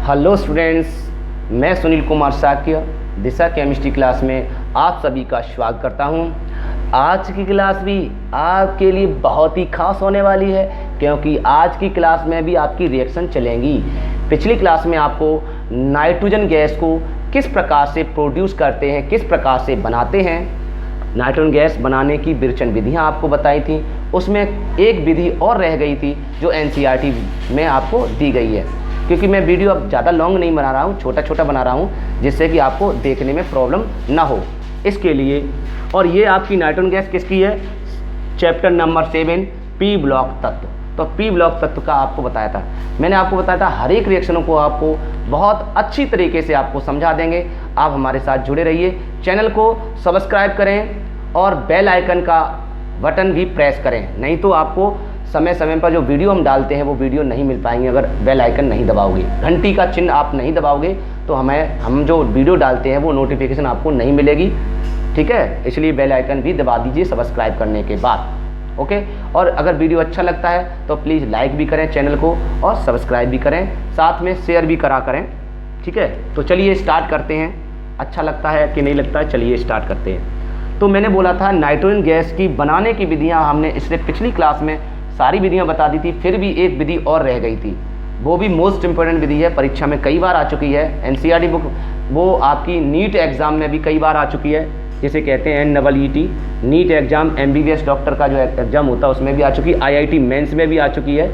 Hello students, मैं सुनील कुमार साक्य दिशा chemistry class में आप सभी का स्वागत करता हूं। आज की क्लास भी आपके लिए बहुत ही खास होने वाली है, क्योंकि आज की क्लास में भी आपकी रिएक्शन चलेंगी। पिछली क्लास में आपको नाइट्रोजन गैस को किस प्रकार से प्रोड्यूस करते हैं, किस प्रकार से बनाते हैं, नाइट्रोजन गैस बनाने की विरचन विधियाँ आपको बताई थी। उसमें एक विधि और रह गई थी जो एनसीईआरटी में आपको दी गई है। क्योंकि मैं वीडियो अब ज़्यादा लॉन्ग नहीं बना रहा हूँ, छोटा छोटा बना रहा हूँ, जिससे कि आपको देखने में प्रॉब्लम ना हो, इसके लिए। और ये आपकी नाइट्रोजन गैस किसकी है? चैप्टर नंबर 7 पी ब्लॉक तत्व। तो पी ब्लॉक तत्व का आपको बताया था, मैंने आपको बताया था हर एक रिएक्शनों को आपको बहुत अच्छी तरीके से आपको समझा देंगे। आप हमारे साथ जुड़े रहिए, चैनल को सब्सक्राइब करें और बेल आइकन का बटन भी प्रेस करें, नहीं तो आपको समय समय पर जो वीडियो हम डालते हैं वो वीडियो नहीं मिल पाएंगे अगर बेल आइकन नहीं दबाओगे। घंटी का चिन्ह आप नहीं दबाओगे तो हम जो वीडियो डालते हैं वो नोटिफिकेशन आपको नहीं मिलेगी, ठीक है? इसलिए बेल आइकन भी दबा दीजिए सब्सक्राइब करने के बाद, ओके। और अगर वीडियो अच्छा लगता है तो प्लीज़ लाइक भी करें चैनल को और सब्सक्राइब भी करें, साथ में शेयर भी करा करें, ठीक है? तो चलिए स्टार्ट करते हैं। अच्छा लगता है कि नहीं लगता है, चलिए स्टार्ट करते हैं। तो मैंने बोला था नाइट्रोजन गैस की बनाने की विधियाँ हमने इससे पिछली क्लास में सारी विधियां बता दी थी, फिर भी एक विधि और रह गई थी। वो भी मोस्ट इंपॉर्टेंट विधि है, परीक्षा में कई बार आ चुकी है। एनसीईआरटी बुक वो आपकी नीट एग्ज़ाम में भी कई बार आ चुकी है, जिसे कहते हैं NEET NEET exam. MBBS doctor का जो एग्ज़ाम होता है उसमें भी आ चुकी है, IIT मेंस में भी आ चुकी है।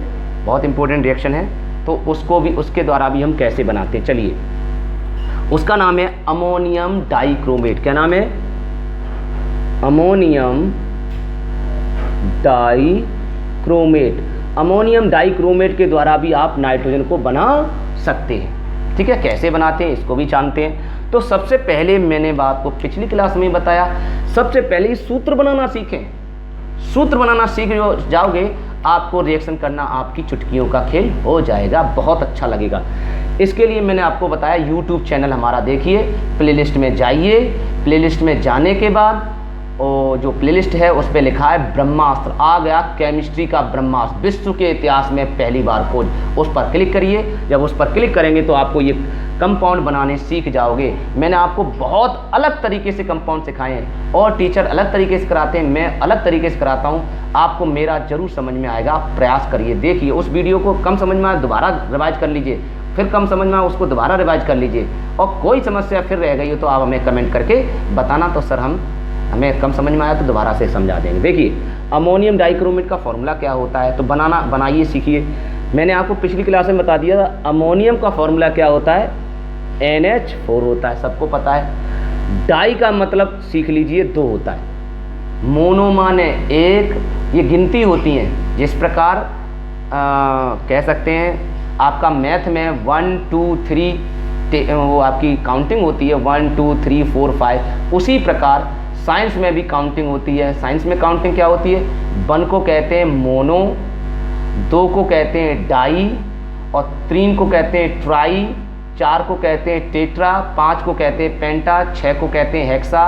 बहुत इंपॉर्टेंट रिएक्शन है, तो उसको भी उसके द्वारा भी हम कैसे बनाते हैं, चलिए। उसका नाम है अमोनियम डाइक्रोमेट। क्या नाम है? Ammonium dichromate. अमोनियम डाइक्रोमेट के द्वारा भी आप नाइट्रोजन को बना सकते हैं, ठीक है? कैसे बनाते हैं इसको भी जानते हैं। तो सबसे पहले मैंने आपको पिछली क्लास में बताया, सबसे पहले सूत्र बनाना सीखें। सूत्र बनाना सीख जाओगे, आपको रिएक्शन करना आपकी चुटकियों का खेल हो जाएगा, बहुत अच्छा लगेगा। इसके लिए मैंने आपको बताया यूट्यूब चैनल हमारा देखिए, प्लेलिस्ट में जाइए। प्लेलिस्ट में जाने के बाद और जो प्लेलिस्ट है उस पर लिखा है ब्रह्मास्त्र, आ गया केमिस्ट्री का ब्रह्मास्त्र, विश्व के इतिहास में पहली बार खोज। उस पर क्लिक करिए। जब उस पर क्लिक करेंगे तो आपको ये कंपाउंड बनाने सीख जाओगे। मैंने आपको बहुत अलग तरीके से कंपाउंड सिखाए हैं, और टीचर अलग तरीके से कराते हैं, मैं अलग तरीके से कराता हूँ। आपको मेरा जरूर समझ में आएगा, प्रयास करिए। देखिए उस वीडियो को कम समझ में आए दोबारा रिवाइज कर लीजिए, फिर कम समझ में आए उसको दोबारा रिवाइज कर लीजिए, और कोई समस्या फिर रह गई हो तो आप हमें कमेंट करके बताना, तो सर हमें कम समझ में आया तो दोबारा से समझा देंगे। देखिए अमोनियम डाइक्रोमेट का फॉर्मूला क्या होता है, तो बनाइए सीखिए। मैंने आपको पिछली क्लास में बता दिया था अमोनियम का फॉर्मूला क्या होता है, NH4 होता है, सबको पता है। डाई का मतलब सीख लीजिए 2 होता है। मोनो माने एक, ये गिनती होती हैं, जिस प्रकार कह सकते हैं आपका मैथ में 1 2 3 वो आपकी काउंटिंग होती है, 1 2 3 4 5, उसी प्रकार साइंस में भी काउंटिंग होती है। साइंस में काउंटिंग क्या होती है? 1 को कहते हैं मोनो, 2 को कहते हैं डाई, और 3 को कहते हैं ट्राई, 4 को कहते हैं टेट्रा, 5 को कहते हैं पेंटा, 6 को कहते हैं हेक्सा,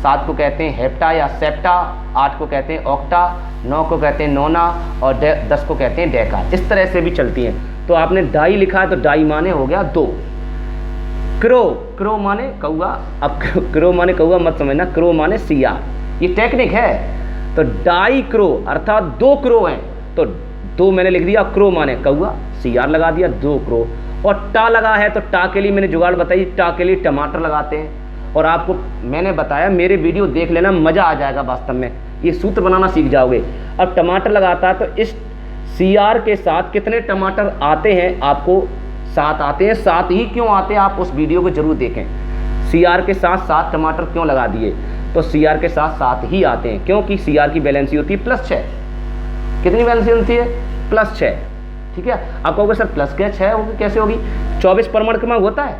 7 को कहते हैं हेप्टा या सेप्टा, 8 को कहते हैं ऑक्टा, 9 को कहते हैं नोना, और 10 को कहते हैं डेका। इस तरह से भी चलती हैं। तो आपने डाई लिखा है तो डाई माने हो गया 2। क्रो माने कौआ। अब क्रो माने कौआ मत समझना, क्रो माने सियार, ये टेक्निक है। तो डाई क्रो अर्थात 2 क्रो हैं, तो 2 मैंने लिख दिया, क्रो माने कौआ, सियार लगा दिया, 2 क्रो। और टा लगा है तो टा के लिए मैंने जुगाड़ बताई, टा के लिए टमाटर लगाते हैं। और आपको मैंने बताया, मेरे वीडियो देख लेना, मज़ा आ जाएगा वास्तव में, ये सूत्र बनाना सीख जाओगे। अब टमाटर लगाता है तो इस सियार के साथ कितने टमाटर आते हैं? आपको 7 आते हैं। 7 ही क्यों आते हैं, आप उस वीडियो को जरूर देखें। सीआर के साथ 7 टमाटर क्यों लगा दिए? तो सीआर के साथ 7 ही आते हैं, क्योंकि सीआर की वैलेंसी होती है +6। कितनी वैलेंसी होती है? +6, ठीक है? आप कहोगे सर प्लस क्या 6 होगी, कैसे होगी? 24 परमाणु क्रमांक होता है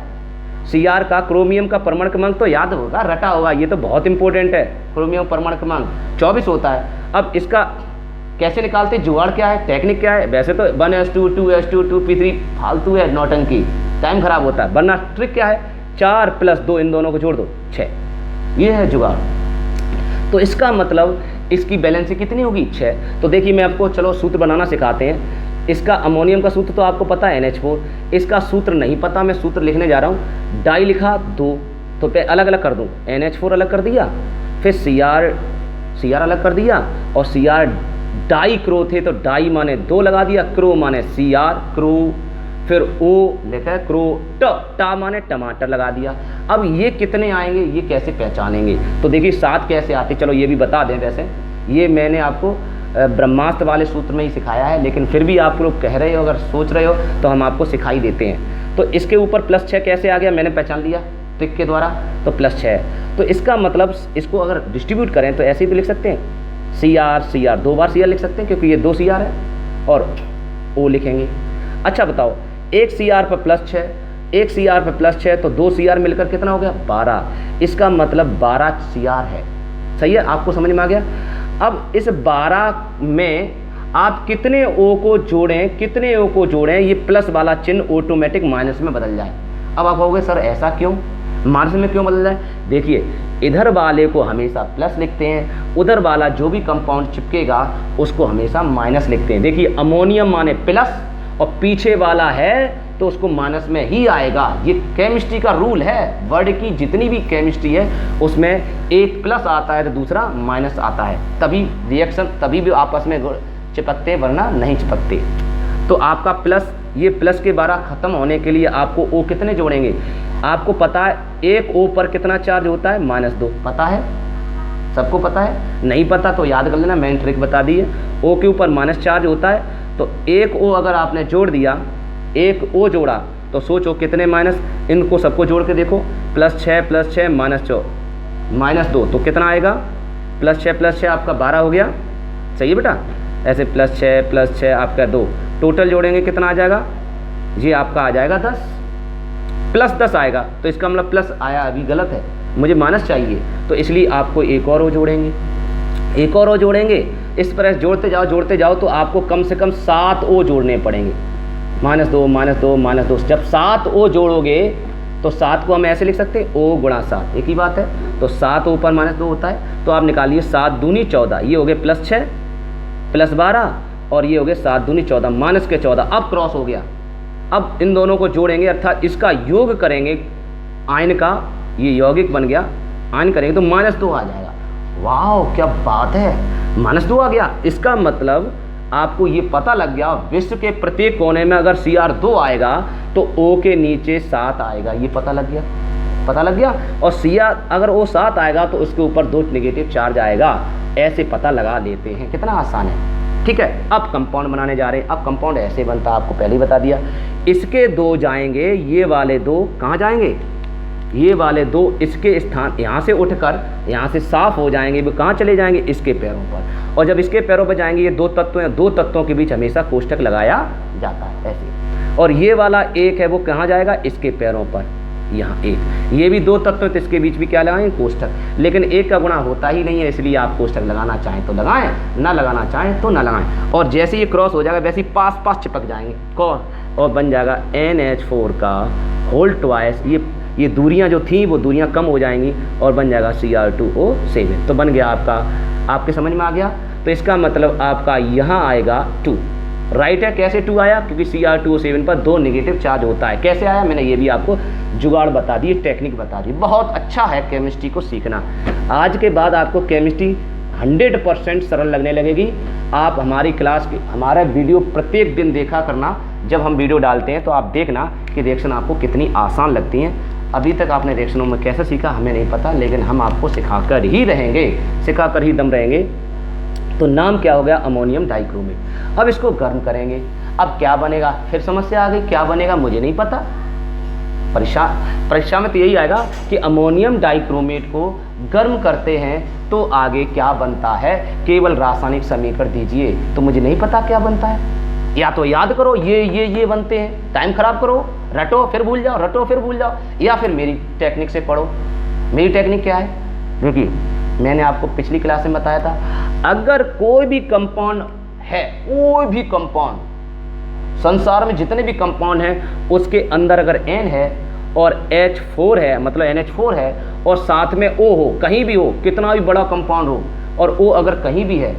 सीआर का। क्रोमियम का परमाणु क्रमांक तो याद होगा, रटा होगा, ये तो बहुत इंपॉर्टेंट है। क्रोमियम परमाणु क्रमांक 24 होता है। अब इसका कैसे निकालते, जुगाड़ क्या है, टेक्निक क्या है? वैसे तो 1s2 2s2 2p3 फालतू है, नौटंकी, टाइम खराब होता है। वरना ट्रिक क्या है, 4 + 2, इन दोनों को जोड़ दो 6, ये है जुगाड़। तो इसका मतलब इसकी बैलेंसी कितनी होगी? 6। तो देखिए मैं आपको चलो सूत्र बनाना सिखाते हैं। इसका अमोनियम का सूत्र तो आपको पता है NH4, इसका सूत्र नहीं पता, मैं सूत्र लिखने जा रहा हूँ। डाई लिखा 2, तो पे अलग अलग कर दूँ, NH4 अलग कर दिया, फिर Cr अलग कर दिया, और Cr डाई क्रो थे तो डाई माने 2 लगा दिया, क्रो माने Cr क्रो, फिर O लिखा है क्रो, टा माने टमाटर लगा दिया। अब ये कितने आएंगे, ये कैसे पहचानेंगे? तो देखिए 7 कैसे आते, चलो ये भी बता दें। वैसे ये मैंने आपको ब्रह्मास्त्र वाले सूत्र में ही सिखाया है, लेकिन फिर भी आप लोग कह रहे हो, अगर सोच रहे हो तो हम आपको सिखाई देते हैं। तो इसके ऊपर +6 कैसे आ गया, मैंने पहचान लिया टिक के द्वारा, तो +6। तो इसका मतलब इसको अगर डिस्ट्रीब्यूट करें तो ऐसे ही तो लिख सकते हैं, Cr 2 बार Cr लिख सकते हैं क्योंकि ये 2 Cr है, और O लिखेंगे। अच्छा बताओ, एक Cr पर +6, एक Cr पर +6, तो 2 Cr मिलकर कितना हो गया, 12। इसका मतलब 12 Cr है। सही है, आपको समझ में आ गया? अब इस 12 में आप कितने O को जोड़ें, कितने O को जोड़ें, ये प्लस वाला चिन्ह ऑटोमेटिक माइनस में बदल जाए। अब आप कहोगे सर ऐसा क्यों, माइनस में क्यों बदल जाए? देखिए, इधर वाले को हमेशा प्लस लिखते हैं, उधर वाला जो भी कंपाउंड चिपकेगा उसको हमेशा माइनस लिखते हैं। देखिए अमोनियम माने प्लस, और पीछे वाला है तो उसको माइनस में ही आएगा। ये केमिस्ट्री का रूल है, वर्ड की जितनी भी केमिस्ट्री है उसमें एक प्लस आता है तो दूसरा माइनस आता है, तभी रिएक्शन, तभी भी आपस में चिपकते, वरना नहीं चिपकते। तो आपका प्लस, ये प्लस के 12 खत्म होने के लिए आपको O कितने जोड़ेंगे? आपको पता है एक O पर कितना चार्ज होता है, -2, पता है? सबको पता है? नहीं पता तो याद कर लेना, मैंने ट्रिक बता दी है। O के ऊपर माइनस चार्ज होता है, तो एक O अगर आपने जोड़ दिया, एक O जोड़ा, तो सोचो कितने माइनस, इनको सबको जोड़ के देखो, +6 -2, तो कितना आएगा? +6 आपका 12 हो गया। सही है बेटा? ऐसे +6 आपका 2, टोटल जोड़ेंगे कितना आ जाएगा? ये आपका आ जाएगा 10, +10 आएगा। तो इसका मतलब प्लस आया, अभी गलत है, मुझे माइनस चाहिए, तो इसलिए आपको एक और O जोड़ेंगे, एक और O जोड़ेंगे। इस तरह जोड़ते जाओ तो आपको कम से कम 7 O जोड़ने पड़ेंगे। -2 जब 7 O जोड़ोगे तो 7 को हम ऐसे लिख सकते हैं, O × 7, एक ही बात है। तो 7 O पर -2 होता है, तो आप निकालिए 7 दूनी 14, ये हो गए +6 +12, और ये हो गए 7 दूनी 14 माइनस के 14, अब क्रॉस हो गया। अब इन दोनों को जोड़ेंगे, अर्थात इसका योग करेंगे, आयन का ये यौगिक बन गया, आयन करेंगे तो -2 आ जाएगा। वाह क्या बात है, -2 आ गया। इसका मतलब आपको ये पता लग गया, विश्व के प्रत्येक कोने में अगर Cr2 आएगा तो O के नीचे 7 आएगा, ये पता लग गया। और Cr अगर O 7 आएगा तो उसके ऊपर 2 नेगेटिव चार्ज आएगा, ऐसे पता लगा लेते हैं। कितना आसान है, ठीक है। अब कंपाउंड बनाने जा रहे हैं। अब कंपाउंड ऐसे बनता, आपको पहले ही बता दिया। इसके 2 जाएंगे, ये वाले 2 कहाँ जाएंगे, ये वाले 2 इसके स्थान, यहाँ से उठकर यहाँ से साफ हो जाएंगे, वो कहाँ चले जाएंगे, इसके पैरों पर। और जब इसके पैरों पर जाएंगे, ये 2 तत्व हैं, 2 तत्वों के बीच हमेशा कोष्ठक लगाया जाता है ऐसे। और ये वाला 1 है, वो कहाँ जाएगा, इसके पैरों पर, यहाँ 1। ये भी 2 तत्व हैं तो इसके बीच भी क्या लगाएंगे, कोष्ठक। लेकिन 1 का गुणा होता ही नहीं है, इसलिए आप कोष्ठक लगाना चाहें तो लगाएं, ना लगाना चाहें तो ना लगाएं। और जैसे ये क्रॉस हो जाएगा वैसे ही पास चिपक जाएंगे और बन जाएगा NH4 का होल ट्वाइस। ये दूरियां जो थी वो दूरियां कम हो जाएंगी और बन जाएगा Cr2O7। तो बन गया आपका, आपके समझ में आ गया। तो इसका मतलब आपका यहाँ आएगा 2, राइट है। कैसे 2 आया, क्योंकि Cr2O7 पर 2 नेगेटिव चार्ज होता है। कैसे आया, मैंने ये भी आपको जुगाड़ बता दी, टेक्निक बता दी। बहुत अच्छा है केमिस्ट्री को सीखना। आज के बाद आपको केमिस्ट्री 100% सरल लगने लगेगी। आप हमारी क्लास की, हमारा वीडियो प्रत्येक दिन देखा करना। जब हम वीडियो डालते हैं तो आप देखना कि रिएक्शन आपको कितनी आसान लगती हैं। अभी तक आपने रिएक्शनों में कैसे सीखा हमें नहीं पता, लेकिन हम आपको सिखाकर ही रहेंगे, सिखाकर ही दम रहेंगे। तो नाम क्या हो गया, अमोनियम डाइक्रोमेट। अब इसको गर्म करेंगे, अब क्या बनेगा, फिर समस्या आ गई, क्या बनेगा मुझे नहीं पता। परीक्षा में तो यही आएगा कि अमोनियम डाइक्रोमेट को गर्म करते हैं तो आगे क्या बनता है, केवल रासायनिक समीकरण दीजिए। तो मुझे नहीं पता क्या बनता है, या तो याद करो ये बनते हैं, टाइम खराब करो, रटो फिर भूल जाओ, रटो फिर भूल जाओ, या फिर मेरी टेक्निक से पढ़ो। मेरी टेक्निक क्या है, देखिए मैंने आपको पिछली क्लास में बताया था, अगर कोई भी कंपाउंड है, कोई भी कंपाउंड संसार में जितने भी कंपाउंड हैं उसके अंदर अगर N है और H4 है, मतलब NH4 है, और साथ में O हो, कहीं भी हो, कितना भी बड़ा कंपाउंड हो, और O अगर कहीं भी है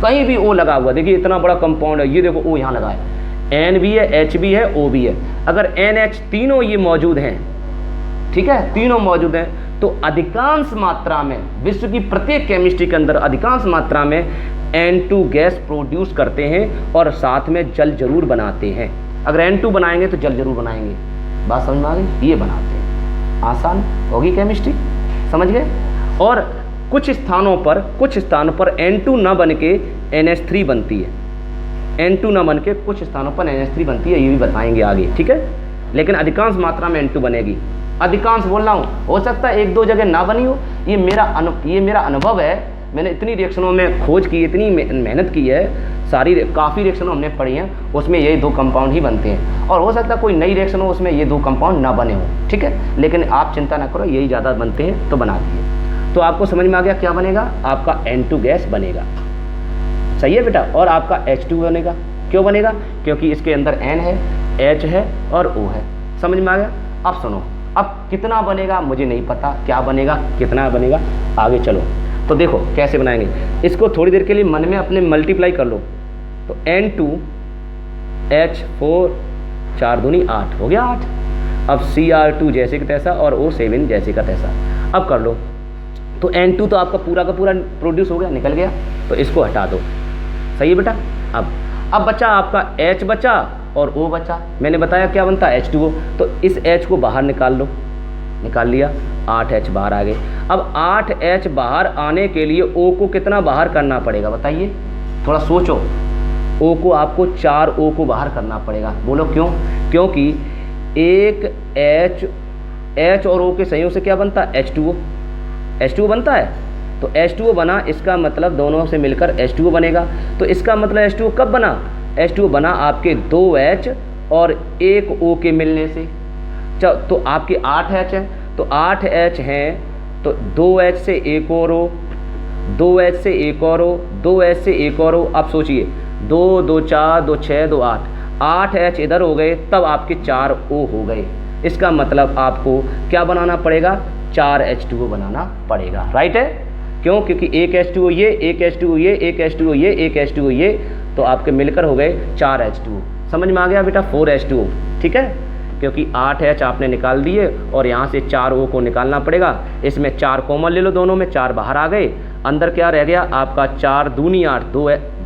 कहीं भी O लगा हुआ, देखिए इतना बड़ा कंपाउंड है, ये देखो O यहाँ लगा है, N भी है, H भी है, O भी है। अगर NH तीनों ये मौजूद हैं, ठीक है, तीनों मौजूद हैं, तो अधिकांश मात्रा में विश्व की प्रत्येक केमिस्ट्री के अंदर अधिकांश मात्रा में N2 गैस प्रोड्यूस करते हैं और साथ में जल जरूर बनाते हैं। अगर N2 बनाएंगे तो जल जरूर बनाएंगे, बात समझ में आ गई, ये बनाते हैं। आसान होगी केमिस्ट्री, समझ गए। और कुछ स्थानों पर N2 न बन के NH3 बनती है, N2 न बन के कुछ स्थानों पर NH3 बनती है, ये भी बताएंगे आगे, ठीक है। लेकिन अधिकांश मात्रा में N2 बनेगी, अधिकांश बोल रहा हूँ, हो सकता है एक दो जगह ना बनी हो, ये मेरा अनुभव है। मैंने इतनी रिएक्शनों में खोज की, इतनी मेहनत की है, काफ़ी रिएक्शनों हमने पढ़ी हैं, उसमें यही दो कंपाउंड ही बनते हैं। और हो सकता है कोई नई रिएक्शन हो, उसमें ये दो कंपाउंड ना बने हो, ठीक है, लेकिन आप चिंता ना करो, यही ज़्यादा बनते हैं तो बना दिए। तो आपको समझ में आ गया क्या बनेगा, आपका N2 गैस बनेगा, सही है बेटा। और आपका H2 बनेगा, क्यों बनेगा, क्योंकि इसके अंदर N है, H है और O है, समझ में आ गया। अब सुनो, अब कितना बनेगा मुझे नहीं पता, क्या बनेगा, कितना बनेगा, आगे चलो। तो देखो कैसे बनाएंगे इसको, थोड़ी देर के लिए मन में अपने मल्टीप्लाई कर लो। तो N2 H4 4 दूनी 8 हो गया 8। अब Cr2 जैसे का तैसा और O7 जैसे का तैसा। अब कर लो, तो N2 तो आपका पूरा का पूरा प्रोड्यूस हो गया, निकल गया, तो इसको हटा दो, सही है बेटा। अब बचा आपका H बचा और O बचा, मैंने बताया क्या बनता है H2O, तो इस H को बाहर निकाल लो, निकाल लिया, 8H बाहर आ गए। अब 8H बाहर आने के लिए O को कितना बाहर करना पड़ेगा बताइए, थोड़ा सोचो। O को आपको 4O को बाहर करना पड़ेगा, बोलो क्यों, क्योंकि एक H और O के संयोग से क्या बनता है H2O बनता है। तो H2O बना, इसका मतलब दोनों से मिलकर H2O बनेगा। तो इसका मतलब H2O कब बना, H2O बना आपके 2H और 1 O के मिलने से। तो आपके 8H है, तो 8H हैं, तो 2H से एक और O, 2H से एक और O, 2H से एक और O। आप सोचिए, 2 2 4 2 6 2 8 H इधर हो गए, तब आपके 4 O हो गए। इसका मतलब आपको क्या बनाना पड़ेगा, 4 H2O बनाना पड़ेगा, राइट है। क्यों, क्योंकि एक H2O ये, एक H2O ये, एक H2O ये, एक H2O ये, तो आपके मिलकर हो गए 4 H2O। समझ में आ गया बेटा, 4 H2O, ठीक है, क्योंकि 8H आपने निकाल दिए और यहाँ से 4 O को निकालना पड़ेगा। इसमें 4 कॉमन ले लो, दोनों में 4 बाहर आ गए, अंदर क्या रह गया आपका 4 दूनी 8,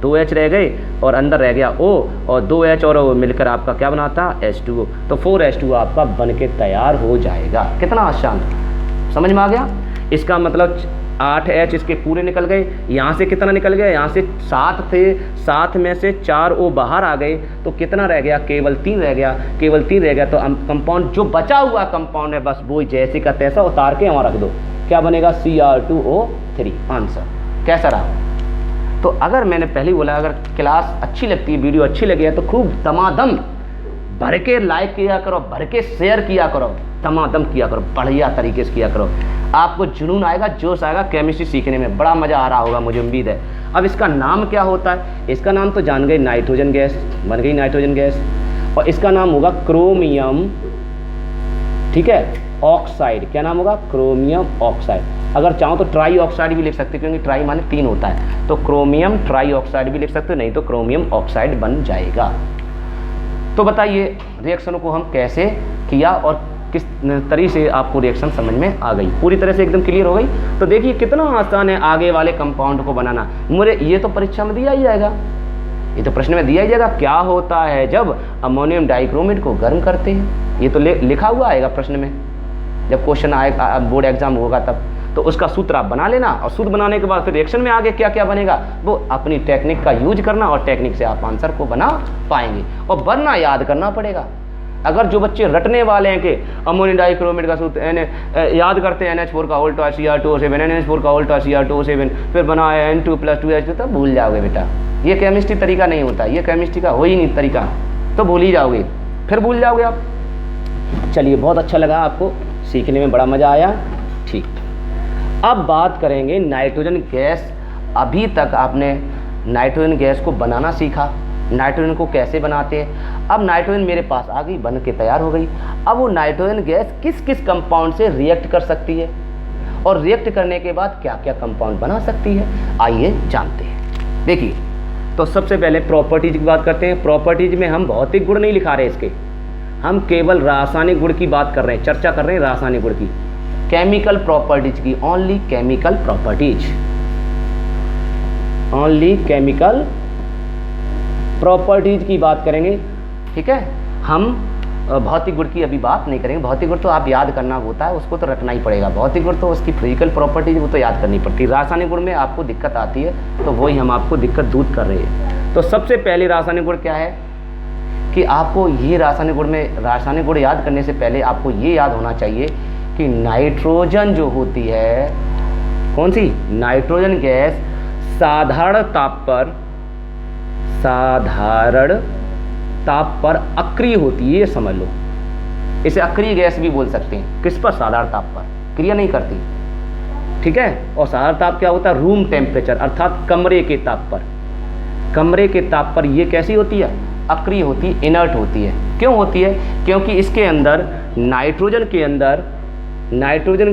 2H रह गए और अंदर रह गया O, और 2H और O मिलकर आपका क्या बनाता H2O। तो 4 H2O आपका बन के तैयार हो जाएगा। कितना आसान, समझ में आ गया। इसका मतलब 8H इसके पूरे निकल गए, यहाँ से कितना निकल गया, यहाँ से 7 थे, 7 में से 4 O बाहर आ गए, तो कितना रह गया, केवल 3 रह गया, केवल 3 रह गया। तो कंपाउंड जो बचा हुआ कंपाउंड है, बस वो जैसे का तैसा उतार के वहाँ रख दो, क्या बनेगा Cr2O3। आंसर कैसा रहा। तो अगर मैंने पहले बोला, अगर क्लास अच्छी लगती है, वीडियो अच्छी लगी है, तो खूब दमादम भर के लाइक किया करो, भर के शेयर किया करो, दमादम किया करो, बढ़िया तरीके से किया करो। आपको जुनून आएगा, जोश आएगा, केमिस्ट्री सीखने में बड़ा मज़ा आ रहा होगा, मुझे उम्मीद है। अब इसका नाम क्या होता है, इसका नाम तो जान गए, नाइट्रोजन गैस बन गई, नाइट्रोजन गैस। और इसका नाम होगा क्रोमियम, ठीक है, ऑक्साइड। क्या नाम होगा, क्रोमियम ऑक्साइड। अगर चाहो तो ट्राई ऑक्साइड भी लिख सकते हो, क्योंकि ट्राई माने 3 होता है, तो क्रोमियम ट्राई ऑक्साइड भी लिख सकते हो, नहीं तो क्रोमियम ऑक्साइड बन जाएगा। तो बताइए रिएक्शनों को हम कैसे किया और किस तरीके से आपको रिएक्शन समझ में आ गई, पूरी तरह से एकदम क्लियर हो गई। तो देखिए कितना आसान है आगे वाले कंपाउंड को बनाना। मुझे ये तो परीक्षा में दिया ही जाएगा, ये तो प्रश्न में दिया ही जाएगा, क्या होता है जब अमोनियम डाइक्रोमेट को गर्म करते हैं। ये तो लिखा हुआ आएगा प्रश्न में, जब क्वेश्चन आएगा, बोर्ड एग्जाम होगा तब। तो उसका सूत्र आप बना लेना, और सूत्र बनाने के बाद फिर रिएक्शन में आगे क्या क्या बनेगा वो अपनी टेक्निक का यूज करना, और टेक्निक से आप आंसर को बना पाएंगे। और वरना याद करना पड़ेगा। अगर जो बच्चे रटने वाले हैं कि अमोनियम डाइक्रोमेट का सूत्र याद करते हैं NH4 का उल्टा Cr2O7, NH4 का उल्टा Cr2O7, फिर बना है N2 + 2H2, तब भूल जाओगे बेटा। ये केमिस्ट्री तरीका नहीं होता, ये केमिस्ट्री का हो ही नहीं तरीका, तो भूल ही जाओगे, फिर भूल जाओगे आप। चलिए, बहुत अच्छा लगा, आपको सीखने में बड़ा मज़ा आया, ठीक। अब बात करेंगे नाइट्रोजन गैस। अभी तक आपने नाइट्रोजन गैस को बनाना सीखा, नाइट्रोजन को कैसे बनाते हैं। अब नाइट्रोजन मेरे पास आ गई, बन के तैयार हो गई। अब वो नाइट्रोजन गैस किस किस कंपाउंड से रिएक्ट कर सकती है, और रिएक्ट करने के बाद क्या क्या कंपाउंड बना सकती है, आइए जानते हैं। देखिए, तो सबसे पहले प्रॉपर्टीज की बात करते हैं। प्रॉपर्टीज में हम भौतिक गुण नहीं लिखा रहे इसके, हम केवल रासायनिक गुण की बात कर रहे हैं, चर्चा कर रहे हैं रासायनिक गुण की, केमिकल प्रॉपर्टीज की, only chemical properties, only chemical properties की बात करेंगे। ठीक है, हम भौतिक गुण की अभी बात नहीं करेंगे। भौतिक गुण तो आप याद करना होता है, उसको तो रटना ही पड़ेगा। भौतिक गुण तो उसकी फिजिकल प्रॉपर्टीज वो तो याद करनी पड़ती है। रासायनिक गुण में आपको दिक्कत आती है, तो वही हम आपको दिक्कत दूर कर रहे हैं। तो सबसे पहले रासायनिक गुण क्या है कि आपको ये रासायनिक गुण याद करने से पहले आपको ये याद होना चाहिए कि नाइट्रोजन जो होती है, कौन सी, नाइट्रोजन गैस साधारण ताप पर अक्रिय होती है, ये समझ लो। इसे अक्रिय गैस भी बोल सकते हैं। किस पर? साधारण ताप पर, क्रिया नहीं करती। ठीक है, और साधारण ताप क्या होता है? रूम टेम्परेचर, अर्थात कमरे के ताप पर। कमरे के ताप पर ये कैसी होती है? अक्रिय होती है, इनर्ट होती है। क्यों होती है? क्योंकि इसके अंदर नाइट्रोजन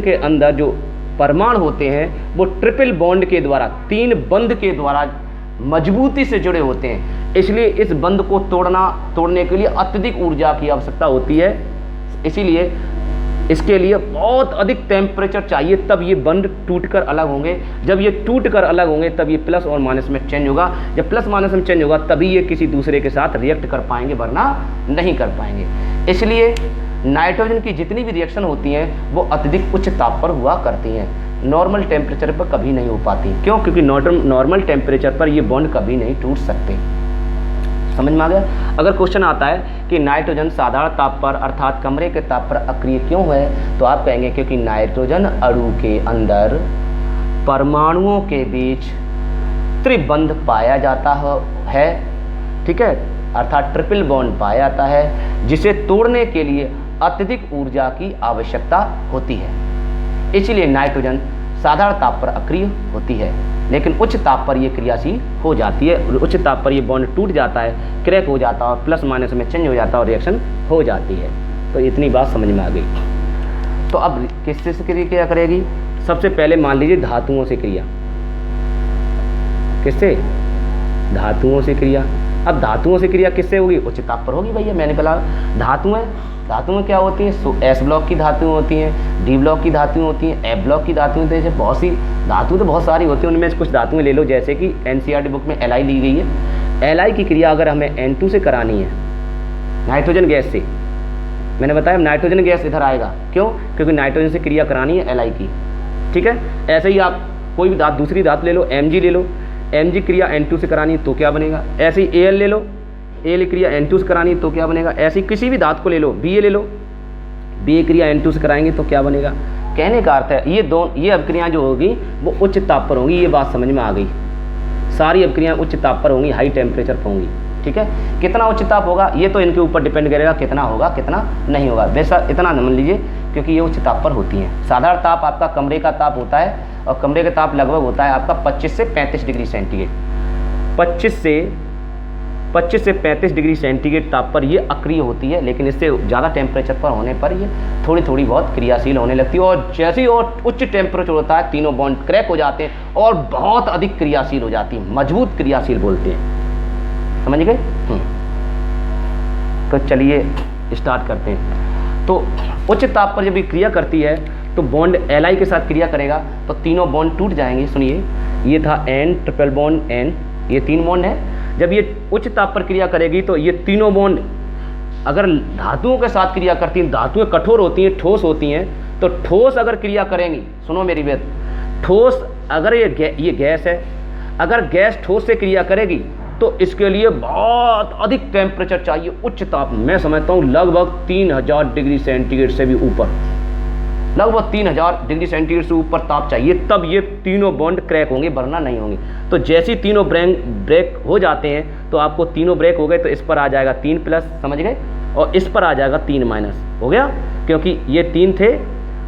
के अंदर जो परमाणु होते हैं वो ट्रिपल बॉन्ड के द्वारा, 3 बंध के द्वारा मजबूती से जुड़े होते हैं। इसलिए इस बंध को तोड़ने के लिए अत्यधिक ऊर्जा की आवश्यकता होती है। इसीलिए इसके लिए बहुत अधिक टेम्परेचर चाहिए, तब ये बंध टूटकर अलग होंगे। जब ये टूटकर अलग होंगे तब ये प्लस और माइनस में चेंज होगा। जब प्लस माइनस में चेंज होगा तभी ये किसी दूसरे के साथ रिएक्ट कर पाएंगे, वरना नहीं कर पाएंगे। इसलिए नाइट्रोजन की जितनी भी रिएक्शन होती हैं वो अत्यधिक उच्च ताप पर हुआ करती हैं, नॉर्मल टेम्परेचर पर कभी नहीं हो पाती। क्यों? क्योंकि नॉर्मल टेम्परेचर पर ये बॉन्ड कभी नहीं टूट सकते। समझ में आ गया? अगर क्वेश्चन आता है कि नाइट्रोजन साधारण ताप पर अर्थात कमरे के ताप पर अक्रिय क्यों है, तो आप कहेंगे क्योंकि नाइट्रोजन अणु के अंदर परमाणुओं के बीच त्रिबंध पाया जाता है। ठीक है, अर्थात ट्रिपल बॉन्ड पाया जाता है, जिसे तोड़ने के लिए अत्यधिक ऊर्जा की आवश्यकता होती है। इसलिए नाइट्रोजन साधारण ताप पर अक्रिय होती है, लेकिन उच्च ताप पर यह क्रियाशील हो जाती है। उच्च ताप पर यह बॉन्ड टूट जाता है, क्रैक हो जाता है और प्लस माइनस में चेंज हो जाता है और रिएक्शन हो जाती है। तो इतनी बात समझ में आ गई। तो अब किससे से क्रिया करेगी? सबसे पहले मान लीजिए धातुओं से क्रिया। किससे? धातुओं से क्रिया। अब धातुओं से क्रिया किससे होगी? उच्च ताप पर होगी भैया। मैंने बोला धातुएं क्या होती हैं? एस ब्लॉक की धातुएं होती हैं, डी ब्लॉक की धातुएं होती हैं, एफ ब्लॉक की धातुएं होती हैं। जैसे बहुत सी धातुएं तो बहुत सारी होती हैं, उनमें से कुछ धातुएं ले लो। जैसे कि एनसीईआरटी बुक में Li ली गई है। Li की क्रिया अगर हमें N2 से करानी है, नाइट्रोजन गैस से, मैंने बताया नाइट्रोजन गैस इधर आएगा। क्यों? क्योंकि नाइट्रोजन से क्रिया करानी है Li की। ठीक है, ऐसे ही आप कोई भी दूसरी धातु ले लो, Mg ले लो, Mg क्रिया N2 से करानी है तो क्या बनेगा? ऐसे ही Al ले लो, Al क्रिया N2 से करानी है तो क्या बनेगा? ऐसे ही किसी भी धातु को ले लो, Ba ले लो, Ba क्रिया N2 से कराएंगे तो क्या बनेगा? कहने का अर्थ है ये अभिक्रियाएं जो होगी वो उच्च ताप पर होंगी। ये बात समझ में आ गई। सारी अभिक्रियाएं उच्च ताप पर होंगी, हाई टेम्परेचर पर होंगी। ठीक है, कितना उच्च ताप होगा ये तो इनके ऊपर डिपेंड करेगा, कितना होगा कितना नहीं होगा। वैसा इतना मान लीजिए क्योंकि ये उच्च ताप पर होती हैं। साधारण ताप आपका कमरे का ताप होता है और कमरे का ताप लगभग होता है आपका 25 से 35 डिग्री सेंटीग्रेड। 25 से 35 डिग्री सेंटीग्रेड ताप पर ये अक्रिय होती है, लेकिन इससे ज़्यादा टेम्परेचर पर होने पर ये थोड़ी बहुत क्रियाशील होने लगती है। और जैसे ही और उच्च टेम्परेचर होता है तीनों बॉन्ड क्रैक हो जाते हैं और बहुत अधिक क्रियाशील हो जाती है, मजबूत क्रियाशील बोलते हैं। समझ गए? तो चलिए स्टार्ट करते हैं। तो उच्च ताप पर जब ये क्रिया करती है तो बॉन्ड Li के साथ क्रिया करेगा तो तीनों बॉन्ड टूट जाएंगे। सुनिए, ये था N, ट्रिपल बॉन्ड N, ये 3 बॉन्ड है। जब ये उच्च ताप पर क्रिया करेगी तो ये तीनों बॉन्ड अगर धातुओं के साथ क्रिया करती हैं, धातुएं कठोर होती हैं, ठोस होती हैं, तो ठोस अगर क्रिया करेंगी, सुनो मेरी बात, ठोस अगर ये गैस है, अगर गैस ठोस से क्रिया करेगी तो इसके लिए बहुत अधिक टेम्परेचर चाहिए, उच्च ताप। मैं समझता हूँ लगभग 3000 डिग्री सेंटीग्रेड से भी ऊपर, लगभग 3000 डिग्री सेंटीग्रेड से ऊपर ताप चाहिए, तब ये तीनों बॉन्ड क्रैक होंगे, वरना नहीं होंगे। तो जैसे ही तीनों ब्रेक हो जाते हैं तो आपको तीनों ब्रेक हो गए तो इस पर आ जाएगा 3 प्लस, समझ गए, और इस पर आ जाएगा 3 माइनस। हो गया, क्योंकि ये 3 थे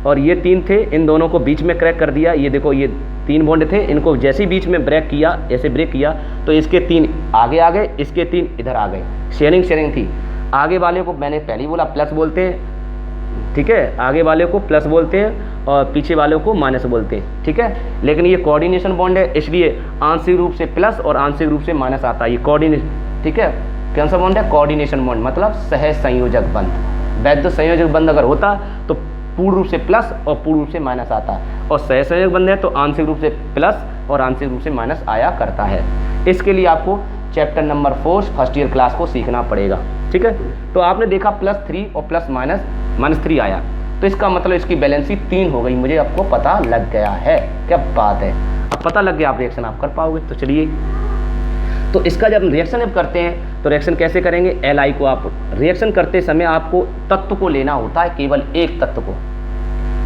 और ये 3 थे, इन दोनों को बीच में क्रैक कर दिया। ये देखो ये 3 बॉन्ड थे, इनको जैसे ही बीच में ब्रेक किया, ऐसे ब्रेक किया तो इसके 3 आगे आ गए, इसके 3 इधर आ गए। शेयरिंग थी। आगे वाले को मैंने पहले ही बोला प्लस बोलते हैं, ठीक है, आगे वाले को प्लस बोलते हैं और पीछे वालों को माइनस बोलते हैं, ठीक है। लेकिन ये कोऑर्डिनेशन बॉन्ड है, इसलिए आंशिक रूप से प्लस और आंशिक रूप से माइनस आता है, ये कोऑर्डिनेशन, ठीक है। कौन सा बॉन्ड है? कोऑर्डिनेशन बॉन्ड, मतलब सह संयोजक बंध। वैध संयोजक बंध अगर होता तो पूर्ण रूप से प्लस और पूर्ण रूप से माइनस आता, और सह संयोजक बंध है तो आंशिक रूप से प्लस और आंशिक रूप से माइनस आया करता है। इसके लिए आपको chapter number 4 first year class को सीखना पड़ेगा, ठीक है। तो आपने देखा +3 और प्लस माइनस 3 आया, तो इसका मतलब इसकी बैलेंसी 3 हो गई, मुझे आपको पता लग गया है, क्या बात है। अब पता लग गया, आप रिएक्शन आप कर पाओगे। तो चलिए, तो इसका जब रिएक्शन अब करते हैं तो रिएक्शन कैसे करेंगे? Li को आप रिएक्शन करते समय आपको तत्व को लेना होता है, केवल एक तत्व को।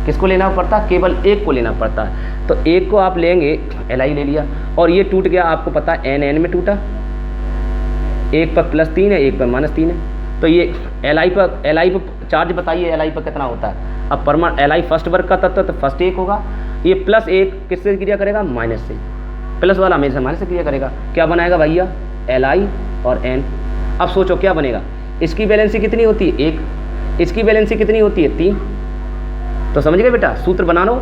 किसको लेना पड़ता है? केवल एक को लेना पड़ता है। तो एक को आप लेंगे, Li ले लिया, और ये टूट गया, आपको पता है n में टूटा, एक पर +3 है, एक पर -3 है। तो ये Li पर चार्ज बताइए, Li पर कितना होता है? अब परमाणु Li फर्स्ट वर्ग का तत्व तो फर्स्ट 1 होगा, ये +1 किससे क्रिया करेगा? माइनस से। प्लस वाला हमेशा माइनस से क्रिया करेगा, क्या बनाएगा भैया? Li और n। अब सोचो क्या बनेगा? इसकी बैलेंसी कितनी होती है? 1। इसकी बैलेंसी कितनी होती है? 3। तो समझ गए बेटा, सूत्र बना लो।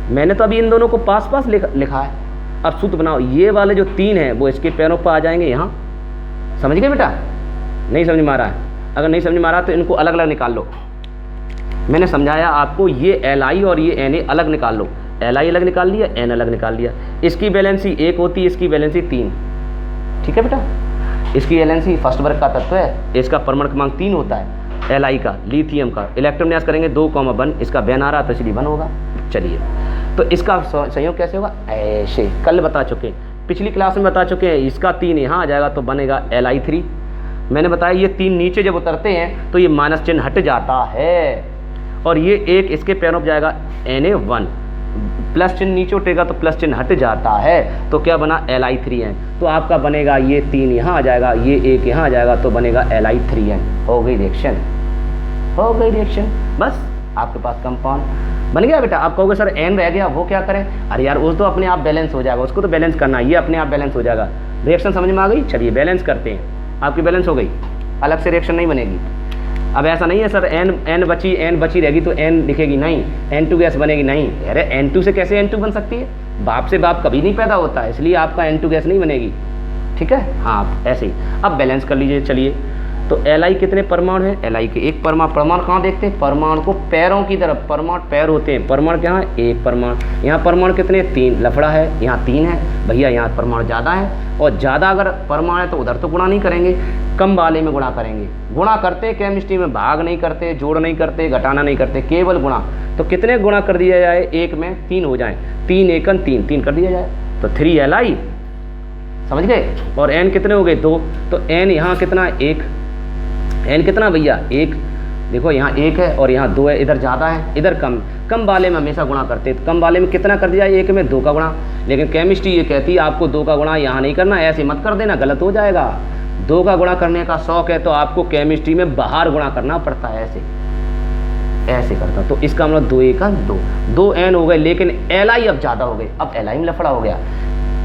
मैंने तो अभी इन दोनों को पास पास लिखा है, अब सूत्र बनाओ। ये वाले जो 3 हैं वो इसके पैरों पर आ जाएंगे यहाँ, समझ गए बेटा? नहीं समझ में आ रहा है? अगर नहीं समझ में आ रहा तो इनको अलग अलग निकाल लो। मैंने समझाया आपको, ये Li और ये Na अलग निकाल लो। Li अलग निकाल लिया, n अलग निकाल लिया। इसकी बैलेंसी 1 होती है, इसकी बैलेंसी 3, ठीक है बेटा। इसकी बैलेंसी फर्स्ट वर्ग का तत्व है, इसका परमाणु क्रमांक 3 होता है, Li का, लिथियम का। इलेक्ट्रॉन विन्यास करेंगे 2,1, इसका बैन आ रहा तो इसलिए 1 होगा। चलिए, तो इसका संयोग कैसे होगा? ऐसे कल बता चुके, पिछली क्लास में बता चुके हैं। इसका 3 यहाँ आ जाएगा तो बनेगा Li3। मैंने बताया ये 3 नीचे जब उतरते हैं तो ये माइनस चिन्ह हट जाता है, और ये 1 इसके पैरों पर जाएगा Na1, प्लस चिन्ह नीचे उठेगा तो प्लस चिन्ह हट जाता है, तो क्या बना? Li3n। तो आपका बनेगा ये 3 यहाँ आ जाएगा, ये 1 यहाँ आ जाएगा, तो बनेगा Li3n। हो गई रिएक्शन, हो गई रिएक्शन, बस आपके पास कंपाउंड बन गया बेटा। आप कहोगे सर n रह गया, वो क्या करें? अरे यार, उस तो अपने आप बैलेंस हो जाएगा, उसको तो बैलेंस करना, ये अपने आप बैलेंस हो जाएगा। रिएक्शन समझ में आ गई? चलिए बैलेंस करते हैं। आपकी बैलेंस हो गई, अलग से रिएक्शन नहीं बनेगी। अब ऐसा नहीं है सर n बची रहेगी तो n लिखेगी, नहीं, N2 गैस बनेगी, नहीं। अरे N2 से कैसे N2 बन सकती है? बाप से बाप कभी नहीं पैदा होता है, इसलिए आपका N2 गैस नहीं बनेगी, ठीक है। हाँ, ऐसे ही। अब बैलेंस कर लीजिए। चलिए, तो Li कितने परमाणु है? Li के एक परमाणु कहाँ देखते हैं? परमाणु को पैरों की तरफ, परमाणु पैर होते हैं, परमाणु क्या है? एक परमाणु। यहाँ परमाणु कितने? 3। लफड़ा है, यहाँ 3 है भैया, यहाँ परमाणु ज़्यादा है, और ज़्यादा अगर परमाणु है तो उधर तो गुणा नहीं करेंगे, कम वाले में गुणा करेंगे। गुणा करते केमिस्ट्री में, भाग नहीं करते, जोड़ नहीं करते, घटाना नहीं करते, केवल गुणा। तो कितने गुणा कर दिया जाए? 1 में 3 हो जाए, 3 एकन 3 कर दिया जाए, तो 3 Li, समझ गए। और n कितने हो गए? 2। तो n यहाँ कितना? 1। n कितना भैया? 1। देखो यहाँ 1 है और यहाँ 2 है, इधर ज़्यादा है, इधर कम वाले में हमेशा गुणा करते हैं। तो कम वाले में कितना कर दिया? 1 में 2 का गुणा। लेकिन केमिस्ट्री ये कहती है आपको 2 का गुणा यहाँ नहीं करना, ऐसे मत कर देना, गलत हो जाएगा। 2 का गुणा करने का शौक है तो आपको केमिस्ट्री में बाहर गुणा करना पड़ता है, ऐसे करता। तो इसका मतलब 2 1 2 n हो गए, लेकिन Li अब ज़्यादा हो गए, अब Li में लफड़ा हो गया।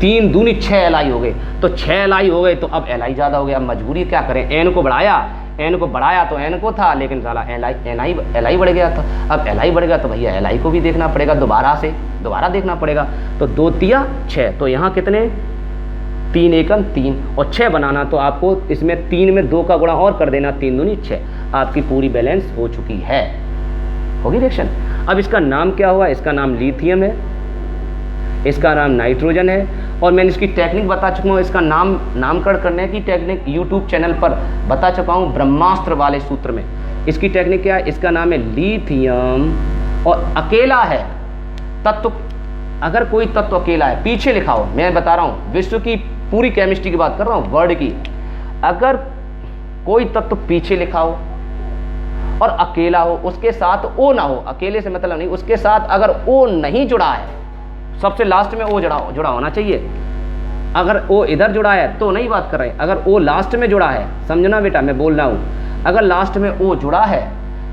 3 दूनी 6 Li हो गए, तो 6 Li हो गए तो अब Li ज़्यादा हो गया। अब मजबूरी क्या करें? n को बढ़ाया तो n को था, लेकिन साला Li बढ़ गया था। अब Li बढ़ गया तो भैया Li को भी देखना पड़ेगा, दोबारा देखना पड़ेगा। तो 2 तिया 6, तो यहाँ कितने? 3 एकम 3 और 6 बनाना, तो आपको इसमें 3 में 2 का गुणा और कर देना, 3 दूनी 6। आपकी पूरी बैलेंस हो चुकी है, होगी रिएक्शन। अब इसका नाम क्या हुआ? इसका नाम लिथियम है, इसका नाम नाइट्रोजन है, और मैंने इसकी टेक्निक बता चुका हूँ। इसका नामकरण करने की टेक्निक यूट्यूब चैनल पर बता चुका हूँ, ब्रह्मास्त्र वाले सूत्र में। इसकी टेक्निक क्या है? इसका नाम है लिथियम, और अकेला है तत्व। अगर कोई तत्व अकेला है, पीछे लिखा हो, मैं बता रहा हूँ, विश्व की पूरी केमिस्ट्री की बात कर रहा हूँ, वर्ल्ड की। अगर कोई तत्व पीछे लिखा हो और अकेला हो, उसके साथ O ना हो, अकेले से मतलब नहीं, उसके साथ अगर O नहीं जुड़ा है, सबसे लास्ट में O जुड़ा होना चाहिए। अगर O इधर जुड़ा है तो नहीं बात कर रहे हैं, अगर O लास्ट में जुड़ा है, समझना बेटा मैं बोल रहा हूँ, अगर लास्ट में O जुड़ा है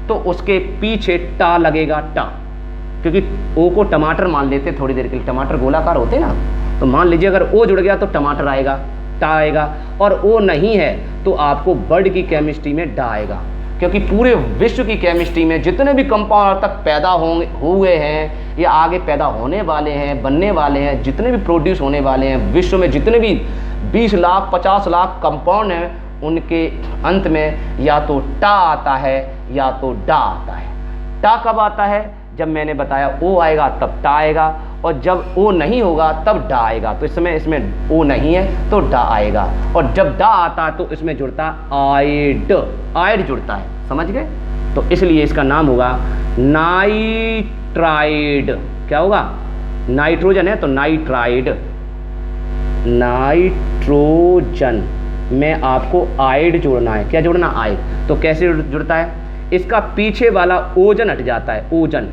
तो उसके पीछे टा लगेगा, टा, क्योंकि O को टमाटर मान लेते थोड़ी देर के लिए, टमाटर गोलाकार होते हैं ना, तो मान लीजिए अगर O जुड़ गया तो टमाटर आएगा, टा आएगा, और O नहीं है तो आपको वर्ल्ड की केमिस्ट्री में डा आएगा। क्योंकि पूरे विश्व की केमिस्ट्री में जितने भी कंपाउंड तक पैदा हुए हैं या आगे पैदा होने वाले हैं, बनने वाले हैं, जितने भी प्रोड्यूस होने वाले हैं विश्व में, जितने भी 20 लाख 50 लाख कंपाउंड हैं, उनके अंत में या तो टा आता है या तो डा आता है। टा कब आता है? जब मैंने बताया ओ आएगा तब टा आएगा, और जब ओ नहीं होगा तब डा आएगा। तो इसमें ओ नहीं है तो डा आएगा, और जब डा आता है तो इसमें जुड़ता आइड, आइड जुड़ता है, समझ गए? तो इसलिए इसका नाम होगा नाइट्राइड। क्या होगा? नाइट्रोजन है तो नाइट्राइड, नाइट्रोजन में आपको आइड जोड़ना है। क्या जोड़ना? आइड। तो कैसे जुड़ता है? इसका पीछे वाला ओजन हट जाता है, ओजन,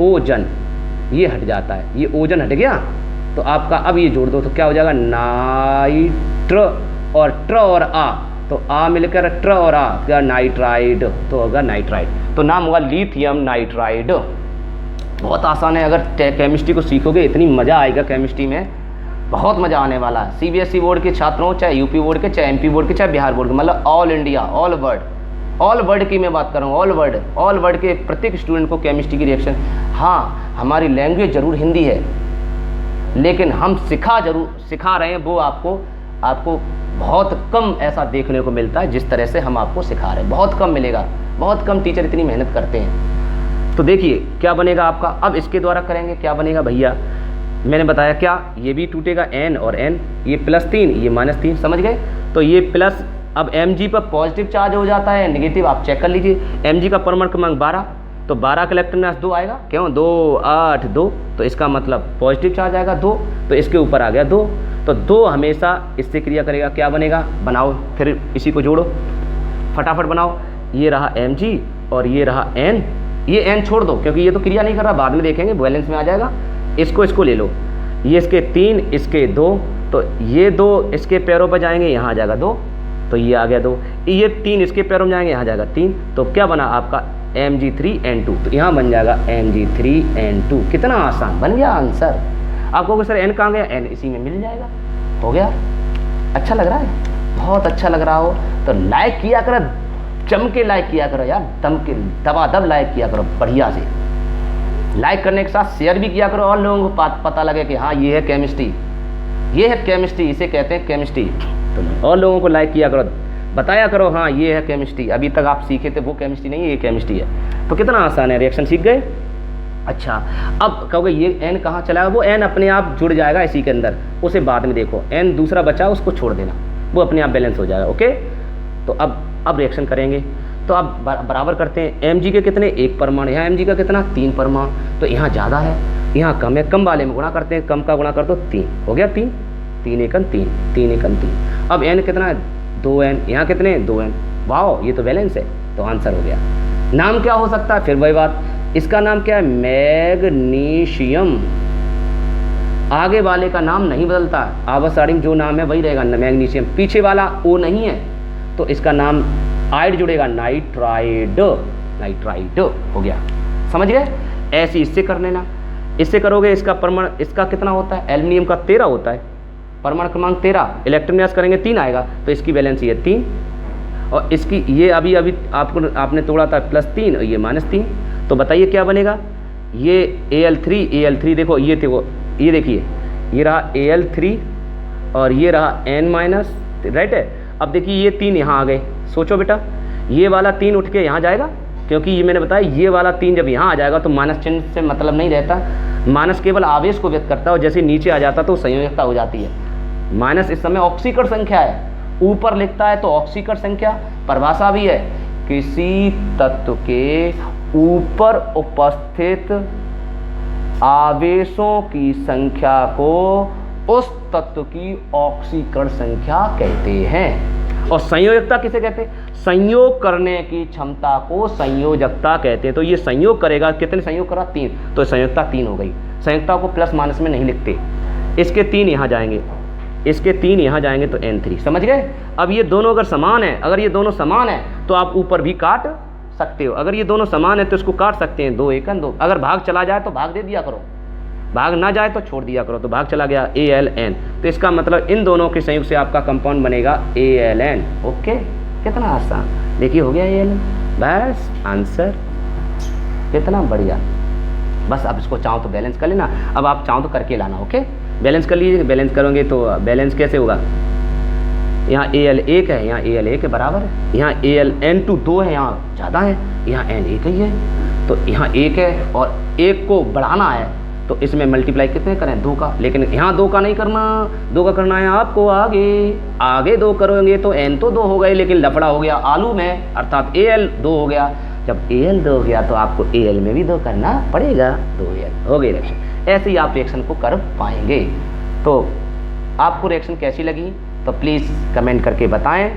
ओजन ये हट जाता है, ये ओजन हट गया तो आपका अब ये जोड़ दो तो क्या हो जाएगा? नाइट्र, और ट्र और आ, तो आ मिलकर ट्र और आ क्या? नाइट्राइड, तो होगा नाइट्राइड। तो नाम होगा लिथियम नाइट्राइड। बहुत आसान है, अगर केमिस्ट्री को सीखोगे इतनी मज़ा आएगा केमिस्ट्री में, बहुत मज़ा आने वाला है। सीबीएसई बोर्ड के छात्रों, चाहे यूपी बोर्ड के, चाहे एमपी बोर्ड के, चाहे बिहार बोर्ड के, मतलब ऑल इंडिया, ऑल वर्ल्ड की मैं बात कर रहा हूँ, ऑल वर्ल्ड के प्रत्येक स्टूडेंट को केमिस्ट्री की रिएक्शन। हाँ, हमारी लैंग्वेज जरूर हिंदी है, लेकिन हम सिखा रहे हैं, वो आपको बहुत कम ऐसा देखने को मिलता है जिस तरह से हम आपको सिखा रहे हैं, बहुत कम मिलेगा, बहुत कम टीचर इतनी मेहनत करते हैं। तो देखिए क्या बनेगा आपका, अब इसके द्वारा करेंगे, क्या बनेगा भैया? मैंने बताया क्या, ये भी टूटेगा n और n, ये +3 ये -3, समझ गए? तो ये प्लस, अब Mg पर पॉजिटिव चार्ज हो जाता है, नेगेटिव आप चेक कर लीजिए। Mg का परमाणु क्रमांक 12, तो 12 का इलेक्ट्रॉन मास 2 आएगा, क्यों? 2 8 2, तो इसका मतलब पॉजिटिव चार्ज आएगा 2, तो इसके ऊपर आ गया 2, तो 2 हमेशा इससे क्रिया करेगा। क्या बनेगा? बनाओ, फिर इसी को जोड़ो, फटाफट बनाओ। ये रहा Mg और ये रहा n, ये n छोड़ दो क्योंकि ये तो क्रिया नहीं कर रहा, बाद में देखेंगे बैलेंस में आ जाएगा। इसको ले लो, ये इसके 3 इसके 2, तो ये 2 इसके पैरों पर जाएंगे, यहाँ आ जाएगा 2, तो ये आ गया 2, ये 3 इसके पैरों में जाएंगे, यहाँ जाएगा 3, तो क्या बना आपका? Mg3n2, तो यहाँ बन जाएगा Mg3n2। कितना आसान बन गया आंसर। आपको सर n कहाँ गया? n इसी में मिल जाएगा, हो गया। अच्छा लग रहा है? बहुत अच्छा लग रहा हो तो लाइक किया करो, जम के लाइक किया करो यार, दबादब लाइक किया करो बढ़िया से। लाइक करने के साथ शेयर भी किया करो, और लोगों को पता लगे कि हाँ ये है केमिस्ट्री, ये है केमिस्ट्री, इसे कहते हैं केमिस्ट्री। तो और लोगों को लाइक किया करो, बताया करो हाँ ये है केमिस्ट्री, अभी तक आप सीखे थे वो केमिस्ट्री नहीं है, ये केमिस्ट्री है। तो कितना आसान है, रिएक्शन सीख गए। अच्छा, अब कहोगे ये n कहाँ चला गया? वो n अपने आप जुड़ जाएगा इसी के अंदर, उसे बाद में देखो। n दूसरा बचा उसको छोड़ देना, वो अपने आप बैलेंस हो जाएगा। ओके, तो अब रिएक्शन करेंगे, तो अब बराबर करते हैं। Mg के कितने? 1 परमाणु, यहाँ Mg का कितना? 3 परमाणु, तो यहाँ ज़्यादा है, यहाँ कम है, कम वाले में गुणा करते हैं, कम का गुणा कर दो 3, हो गया 3, 3 एकन 3, 3 एकन 3। अब n कितना है? 2n, यहाँ कितने? 2n। वाह, ये तो बैलेंस है, तो आंसर हो गया। नाम क्या हो सकता है? फिर वही बात, इसका नाम क्या है? मैग्नीशियम। आगे वाले का नाम नहीं बदलता, आवर्त सारणी में जो नाम है वही रहेगा, मैग्नीशियम। पीछे वाला ओ नहीं है तो इसका नाम आइड जुड़ेगा, नाइट्राइड, नाइट्राइड हो गया। समझ गए? ऐसे इससे कर लेना, इससे करोगे इसका परमाणु, इसका कितना होता है? एल्युमिनियम का 13 होता है, परमाणु क्रमांक 13, इलेक्ट्रॉन व्यास करेंगे 3 आएगा, तो इसकी वैलेंस ये 3, और इसकी ये अभी आपने तोड़ा था +3 और ये -3, तो बताइए क्या बनेगा? ये Al3 देखो, ये देखो, ये देखिए, ये रहा Al3 और ये रहा N-, राइट है। अब देखिए ये 3 यहाँ आ गए, सोचो बेटा, ये वाला 3 उठ के यहाँ जाएगा, क्योंकि ये मैंने बताया ये वाला 3 जब यहाँ आ जाएगा तो माइनस चिन्ह से मतलब नहीं रहता, माइनस केवल आवेश को व्यक्त करता है, और जैसे नीचे आ जाता तो संयोजकता हो जाती है। माइनस इस समय ऑक्सीकरण संख्या है, ऊपर लिखता है तो ऑक्सीकरण संख्या, परिभाषा भी है, किसी तत्व के ऊपर उपस्थित आवेशों की संख्या को उस तत्व की ऑक्सीकरण संख्या कहते हैं। और संयोजकता किसे कहते हैं? संयोग करने की क्षमता को संयोजकता कहते हैं। तो ये संयोग करेगा, कितने संयोग करा? 3, तो संयोजकता 3 हो गई। संयोजकता को प्लस माइनस में नहीं लिखते, इसके 3 यहाँ जाएंगे, इसके 3 यहाँ जाएंगे, तो N3, समझ गए? अब ये दोनों अगर समान है, अगर ये दोनों समान है तो आप ऊपर भी काट सकते हो, अगर ये दोनों समान है तो इसको काट सकते हैं, 2 एकन 2। अगर भाग चला जाए तो भाग दे दिया करो, भाग ना जाए तो छोड़ दिया करो, तो भाग चला गया ALN, तो इसका मतलब इन दोनों के संयुक्त से आपका कंपाउंड बनेगा ALN। ओके, कितना आसान, देखिए हो गया ALN, बस आंसर, कितना बढ़िया। बस अब इसको चाहो तो बैलेंस कर लेना, अब आप चाहो तो करके लाना। ओके, बैलेंस कर लीजिए। बैलेंस करोगे तो बैलेंस कैसे होगा, यहाँ AL 1 है, यहाँ AL 1 के बराबर है, यहाँ AL N2 2 है, यहाँ ज़्यादा है, यहाँ N 1 ही है, तो यहाँ 1 है और 1 को बढ़ाना है तो इसमें मल्टीप्लाई कितने करें, 2 का। लेकिन यहाँ 2 का नहीं करना, 2 का करना है आपको आगे, आगे 2 करोगे तो N तो 2 हो गए, लेकिन लफड़ा हो गया आलू में, अर्थात AL 2 हो गया। जब AL 2 हो गया तो आपको AL में भी 2 करना पड़ेगा, 2AL हो गई रिएक्शन। ऐसे ही आप रिएक्शन को कर पाएंगे। तो आपको रिएक्शन कैसी लगी तो प्लीज़ कमेंट करके बताएं।